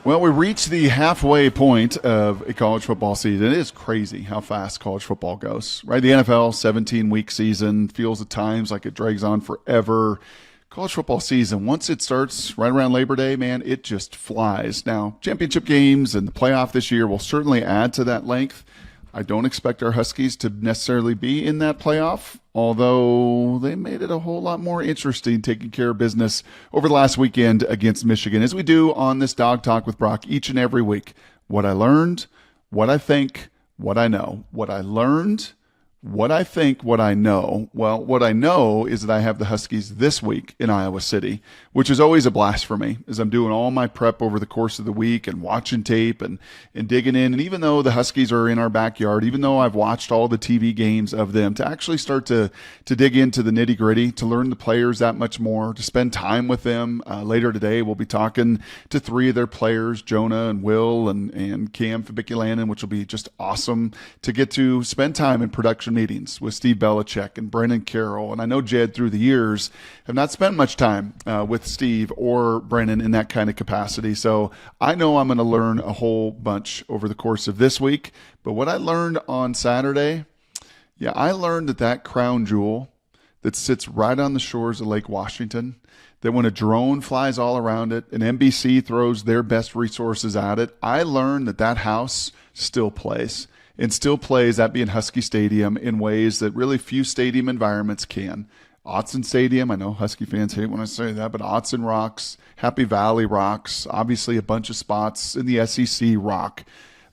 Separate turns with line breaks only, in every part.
Well, we reached the halfway point of a college football season. It is crazy how fast college football goes, right? The NFL 17-week season feels at times like it drags on forever. College football season, once it starts right around Labor Day, man, it just flies. Now, championship games and the playoff this year will certainly add to that length. I don't expect our Huskies to necessarily be in that playoff, although they made it a whole lot more interesting taking care of business over the last weekend against Michigan, as we do on this Dawg Talk with Brock each and every week. What I learned, what I think, what I know. What I learned, what I think, what I know. Well, what I know is that I have the Huskies this week in Iowa City, which is always a blast for me as I'm doing all my prep over the course of the week and watching tape and digging in. And even though the Huskies are in our backyard, even though I've watched all the TV games of them, to actually start to dig into the nitty gritty, to learn the players that much more, to spend time with them. Later today, we'll be talking to three of their players, Jonah and Will and Cam Fabiculanen, which will be just awesome to get to spend time in production meetings with Steve Belichick and Brennan Carroll. And I know Jedd through the years have not spent much time with Steve or Brennan in that kind of capacity. So I know I'm going to learn a whole bunch over the course of this week. But what I learned on Saturday, I learned that crown jewel that sits right on the shores of Lake Washington, that when a drone flies all around it and NBC throws their best resources at it, I learned that house still plays. And still plays, that being Husky Stadium, in ways that really few stadium environments can. Autzen Stadium, I know Husky fans hate when I say that, but Autzen rocks, Happy Valley rocks, obviously a bunch of spots in the SEC rock.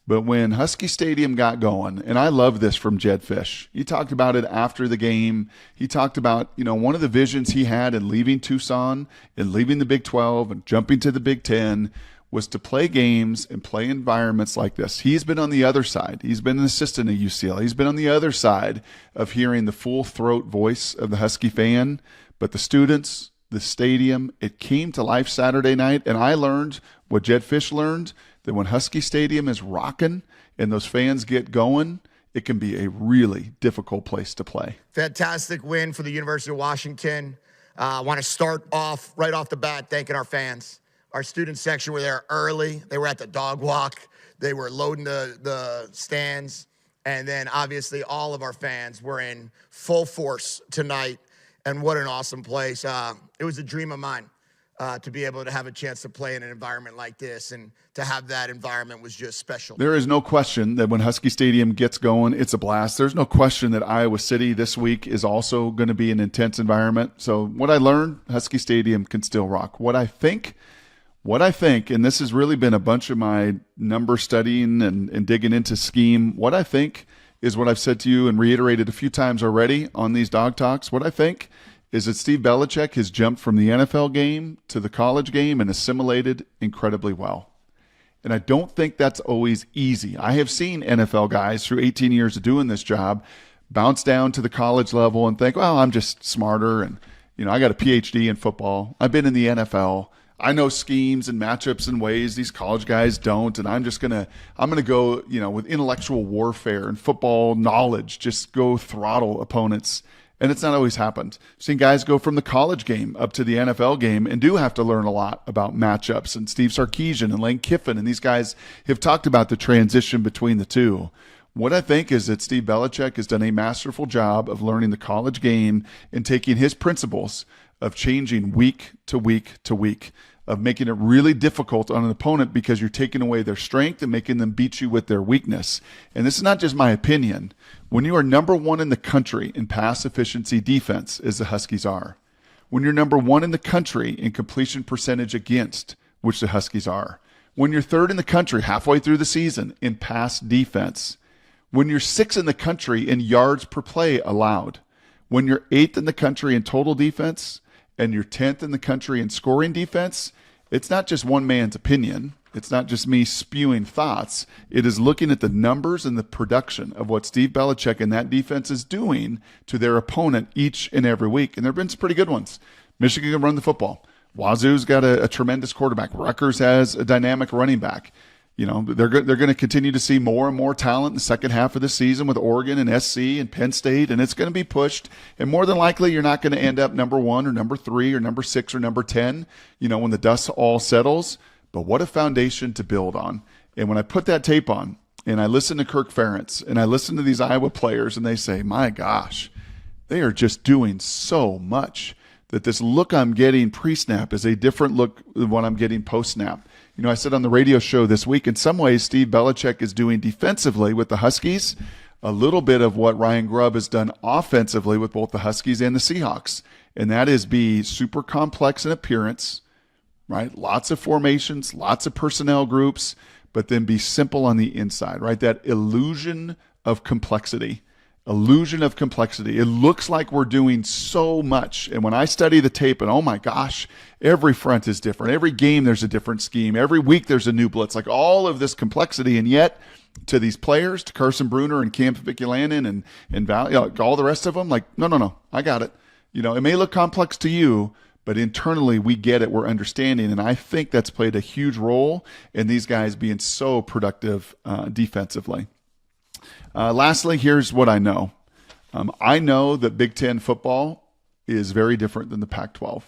But when Husky Stadium got going, and I love this from Jedd Fisch, he talked about it after the game. He talked about, one of the visions he had in leaving Tucson and leaving the Big 12 and jumping to the Big Ten was to play games and play environments like this. He's been on the other side. He's been an assistant at UCLA. He's been on the other side of hearing the full throat voice of the Husky fan. But the students, the stadium, it came to life Saturday night. And I learned what Jedd Fisch learned, that when Husky Stadium is rocking and those fans get going, it can be a really difficult place to play.
Fantastic win for the University of Washington. I want to start off right off the bat thanking our fans. Our student section were there early. They were at the dog walk. They were loading the stands. And then obviously all of our fans were in full force tonight. And what an awesome place. It was a dream of mine to be able to have a chance to play in an environment like this. And to have that environment was just special.
There is no question that when Husky Stadium gets going, it's a blast. There's no question that Iowa City this week is also going to be an intense environment. So what I learned, Husky Stadium can still rock. What I think, and this has really been a bunch of my number studying and digging into scheme, what I think is what I've said to you and reiterated a few times already on these Dawg Talks. What I think is that Steve Belichick has jumped from the NFL game to the college game and assimilated incredibly well. And I don't think that's always easy. I have seen NFL guys through 18 years of doing this job bounce down to the college level and think, well, I'm just smarter and, I got a PhD in football. I've been in the NFL. I know schemes and matchups and ways these college guys don't, and I'm gonna go, with intellectual warfare and football knowledge, just go throttle opponents. And it's not always happened. I've seen guys go from the college game up to the NFL game and do have to learn a lot about matchups. And Steve Sarkisian and Lane Kiffin and these guys have talked about the transition between the two. What I think is that Steve Belichick has done a masterful job of learning the college game and taking his principles of changing week to week to week, of making it really difficult on an opponent because you're taking away their strength and making them beat you with their weakness. And this is not just my opinion. When you are number one in the country in pass efficiency defense, as the Huskies are, when you're number one in the country in completion percentage against, which the Huskies are, when you're third in the country halfway through the season in pass defense, when you're sixth in the country in yards per play allowed, when you're eighth in the country in total defense, and you're 10th in the country in scoring defense, it's not just one man's opinion. It's not just me spewing thoughts. It is looking at the numbers and the production of what Steve Belichick and that defense is doing to their opponent each and every week. And there have been some pretty good ones. Michigan can run the football. Wazoo's got a tremendous quarterback. Rutgers has a dynamic running back. They're going to continue to see more and more talent in the second half of the season with Oregon and SC and Penn State, and it's going to be pushed. And more than likely, you're not going to end up number 1 or number 3 or number 6 or number 10, when the dust all settles. but what a foundation to build on. And when I put that tape on and I listen to Kirk Ferentz and I listen to these Iowa players and they say, my gosh, they are just doing so much that this look I'm getting pre-snap is a different look than what I'm getting post-snap. You know, I said on the radio show this week, in some ways, Steve Belichick is doing defensively with the Huskies a little bit of what Ryan Grubb has done offensively with both the Huskies and the Seahawks. And that is be super complex in appearance, right? Lots of formations, lots of personnel groups, but then be simple on the inside, right? That illusion of complexity. Illusion of complexity. It looks like we're doing so much. And when I study the tape, and oh my gosh, every front is different. Every game there's a different scheme. Every week there's a new blitz. Like all of this complexity. And yet to these players, to Carson Bruner and Cam Viculanen and Val, all the rest of them, like, no, I got it. You know, it may look complex to you, but internally we get it. We're understanding. And I think that's played a huge role in these guys being so productive defensively. Lastly, here's what I know. I know that Big Ten football is very different than the Pac-12.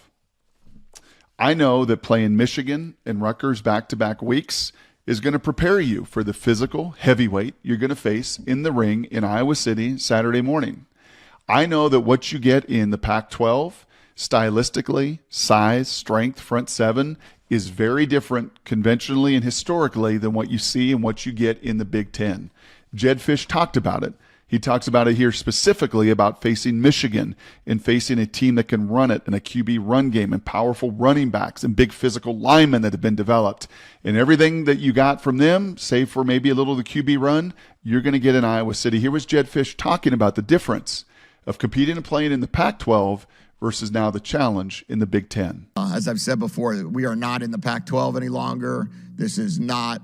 I know that playing Michigan and Rutgers back-to-back weeks is going to prepare you for the physical heavyweight you're going to face in the ring in Iowa City Saturday morning. I know that what you get in the Pac-12, stylistically, size, strength, front seven, is very different conventionally and historically than what you see and what you get in the Big Ten. Jedd Fisch talked about it. He talks about it here specifically about facing Michigan and facing a team that can run it and a QB run game and powerful running backs and big physical linemen that have been developed. And everything that you got from them, save for maybe a little of the QB run, you're going to get in Iowa City. Here was Jedd Fisch talking about the difference of competing and playing in the Pac-12 versus now the challenge in the Big Ten.
As I've said before, we are not in the Pac-12 any longer. This is not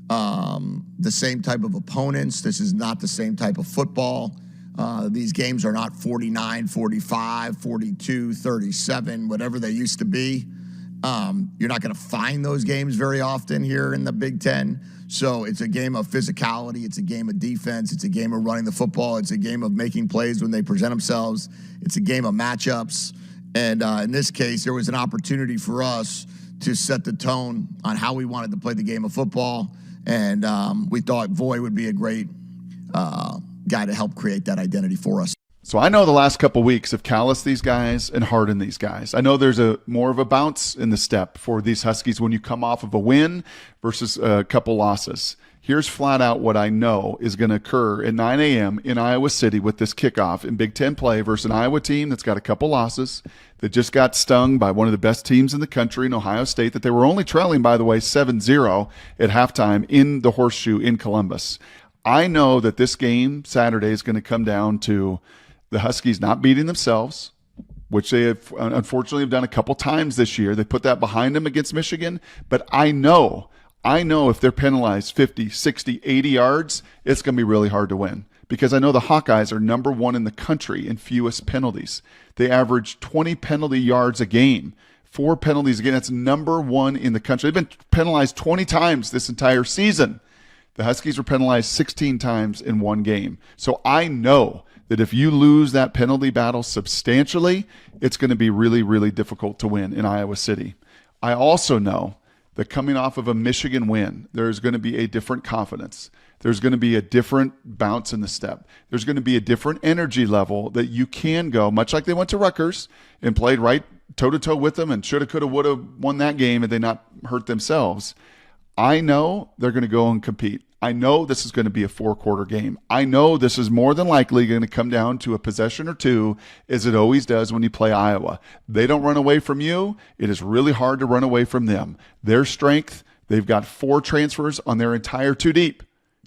the same type of opponents. This is not the same type of football. These games are not 49, 45, 42, 37, whatever they used to be. You're not going to find those games very often here in the Big Ten. So it's a game of physicality. It's a game of defense. It's a game of running the football. It's a game of making plays when they present themselves. It's a game of matchups. And in this case, there was an opportunity for us to set the tone on how we wanted to play the game of football. And we thought Voy would be a great guy to help create that identity for us.
So I know the last couple weeks have calloused these guys and hardened these guys. I know there's a more of a bounce in the step for these Huskies when you come off of a win versus a couple losses. Here's flat out what I know is going to occur at 9 a.m. in Iowa City with this kickoff in Big Ten play versus an Iowa team that's got a couple losses, that just got stung by one of the best teams in the country in Ohio State, that they were only trailing, by the way, 7-0 at halftime in the Horseshoe in Columbus. I know that this game Saturday is going to come down to the Huskies not beating themselves, which they have unfortunately have done a couple times this year. They put that behind them against Michigan. But I know if they're penalized 50, 60, 80 yards, it's going to be really hard to win. Because I know the Hawkeyes are number one in the country in fewest penalties. They average 20 penalty yards a game. 4 penalties a game. That's number one in the country. They've been penalized 20 times this entire season. The Huskies were penalized 16 times in one game. So I know that if you lose that penalty battle substantially, it's going to be really, really difficult to win in Iowa City. I also know that coming off of a Michigan win, there's going to be a different confidence. There's going to be a different bounce in the step. There's going to be a different energy level that you can go, much like they went to Rutgers and played right toe-to-toe with them and shoulda, coulda, woulda won that game had they not hurt themselves. I know they're going to go and compete. I know this is going to be a 4-quarter game. I know this is more than likely going to come down to a possession or two, as it always does when you play Iowa. They don't run away from you. It is really hard to run away from them. Their strength, they've got 4 transfers on their entire 2 deep.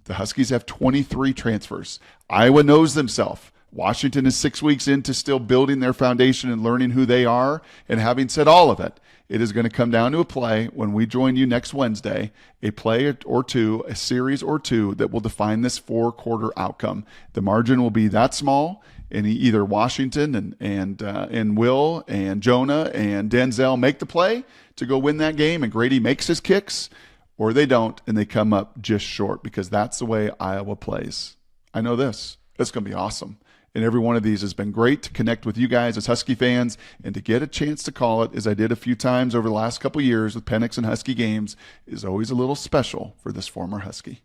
The Huskies have 23 transfers. Iowa knows themselves. Washington is 6 weeks into still building their foundation and learning who they are. And having said all of it, it is going to come down to a play when we join you next Wednesday, a play or two, a series or two that will define this 4-quarter outcome. The margin will be that small, and either Washington and Will and Jonah and Denzel make the play to go win that game, and Grady makes his kicks, or they don't, and they come up just short, because that's the way Iowa plays. I know this. It's going to be awesome. And every one of these has been great to connect with you guys as Husky fans, and to get a chance to call it, as I did a few times over the last couple years with Penix and Husky games, is always a little special for this former Husky.